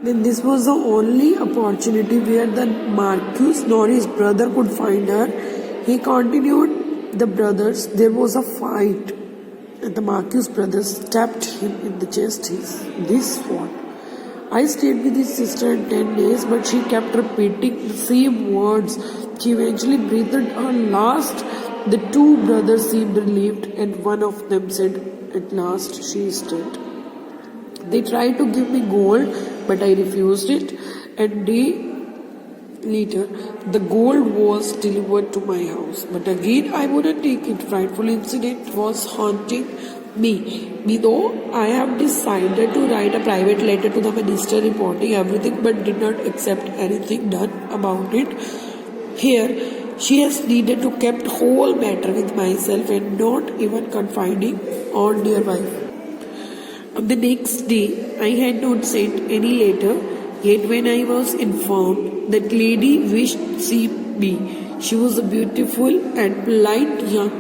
Then this was the only opportunity where the Marquis nor his brother could find her. He continued the brothers. There was a fight, and the Marquis brother stabbed him in the chest. This what? I stayed with his sister in 10 days, but she kept repeating the same words. She eventually breathed her last. The two brothers seemed relieved, and one of them said, "At last she is dead." They tried to give me gold, but I refused it. And day later, the gold was delivered to my house. But again, I wouldn't take it. Frightful incident was haunting me. Though I have decided to write a private letter to the minister reporting everything, but did not accept anything done about it. Here, she has needed to keep whole matter with myself and not even confiding on dear wife. On the next day, I had not sent any letter, yet when I was informed that lady wished to see me, she was a beautiful and polite young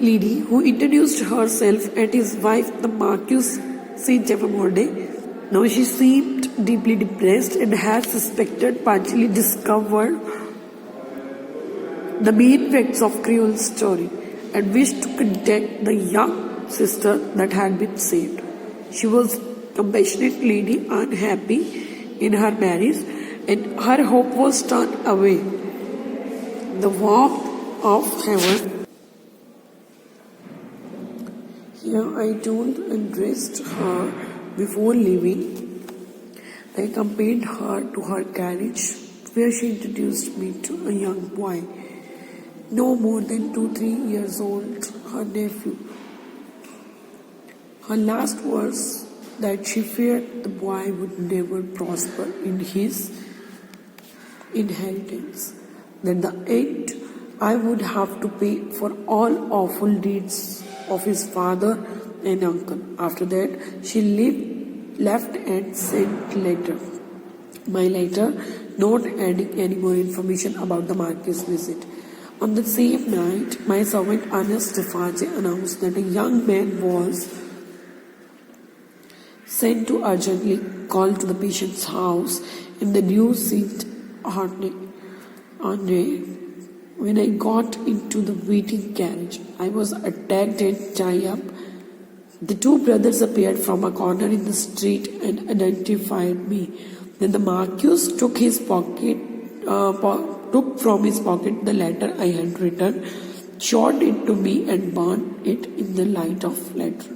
lady who introduced herself as his wife, the Marquis Saint Evamorde. Now she seemed deeply depressed and had suspected, partially discovered the main facts of Creole's story, and wished to contact the young sister that had been saved. She was a compassionate lady, unhappy in her marriage, and her hope was turned away. The warmth of heaven. Here I told and dressed her before leaving. I accompanied her to her carriage, where she introduced me to a young boy, no more than 2-3 years old, her nephew. Her last was that she feared the boy would never prosper in his inheritance. That the end I would have to pay for all awful deeds of his father and uncle. After that, she left and sent my letter, not adding any more information about the Marquis' visit. On the same night, my servant Ernest Defarge announced that a young man was sent to urgently call to the patient's house, and the news seemed heartening. When I got into the waiting carriage, I was attacked and tied up. The two brothers appeared from a corner in the street and identified me. Then the Marquis took from his pocket the letter I had written, showed it to me, and burned it in the light of letter.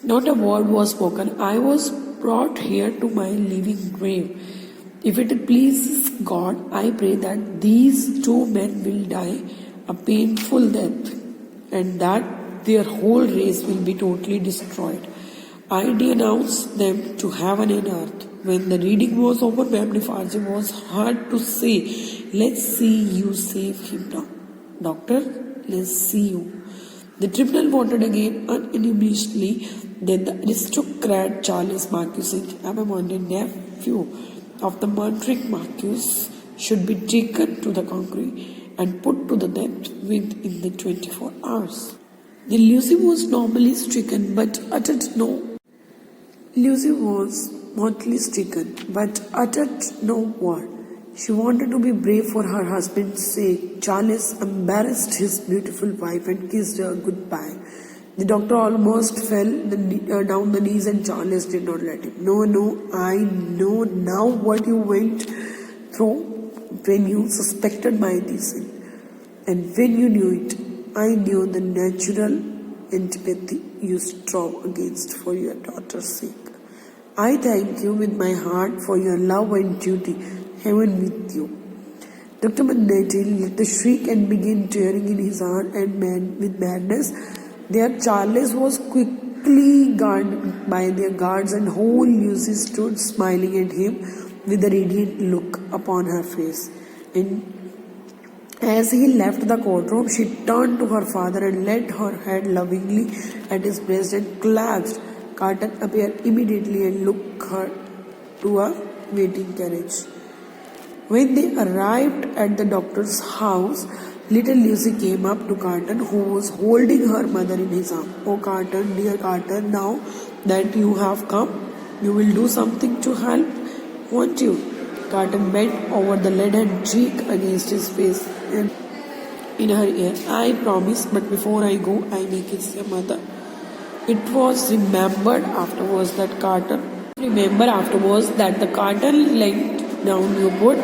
Not a word was spoken. I was brought here to my living grave. If it pleases God, I pray that these two men will die a painful death, and that their whole race will be totally destroyed. I denounced them to heaven and earth. When the reading was over, Ma'am Defarge was heard to say, "Let's see you save him now. Doctor, let's see you." The tribunal voted again unanimously that the aristocrat Charles Marquis Saint Evamorde, nephew of the murdering Marquis, should be taken to the concrete and put to the death within the 24 hours. The Lucy was normally stricken but uttered no. Lucy was mortally stricken but uttered no word. She wanted to be brave for her husband's sake. Charles embarrassed his beautiful wife and kissed her goodbye. The doctor almost fell down the knees, and Charles did not let him. No, I know now what you went through when you suspected my deceit. And when you knew it, I knew the natural antipathy you strove against for your daughter's sake. I thank you with my heart for your love and duty. Heaven with you. Dr. Manette let the shriek and began tearing in his heart and with madness. There Charles was quickly guarded by their guards, and whole Lucy stood smiling at him with a radiant look upon her face. And as he left the courtroom, she turned to her father and laid her head lovingly at his breast and clasped. Carton appeared immediately and took her to a waiting carriage. When they arrived at the doctor's house, Little Lucy came up to Carton, who was holding her mother in his arm. Oh, Carton, dear Carton, now that you have come, you will do something to help, won't you? Carton bent over the leaden cheek against his face and in her ear. I promise, but before I go, I may kiss your mother. It was remembered afterwards that the Carton laid down Newport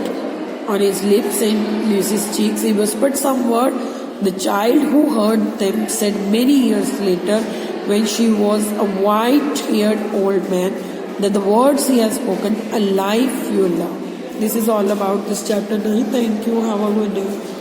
on his lips and Lucy's cheeks. He whispered some word. The child who heard them said many years later, when she was a white-haired old man, that the words he has spoken, a life you love. This is all about this chapter 9. Thank you. Have a good day.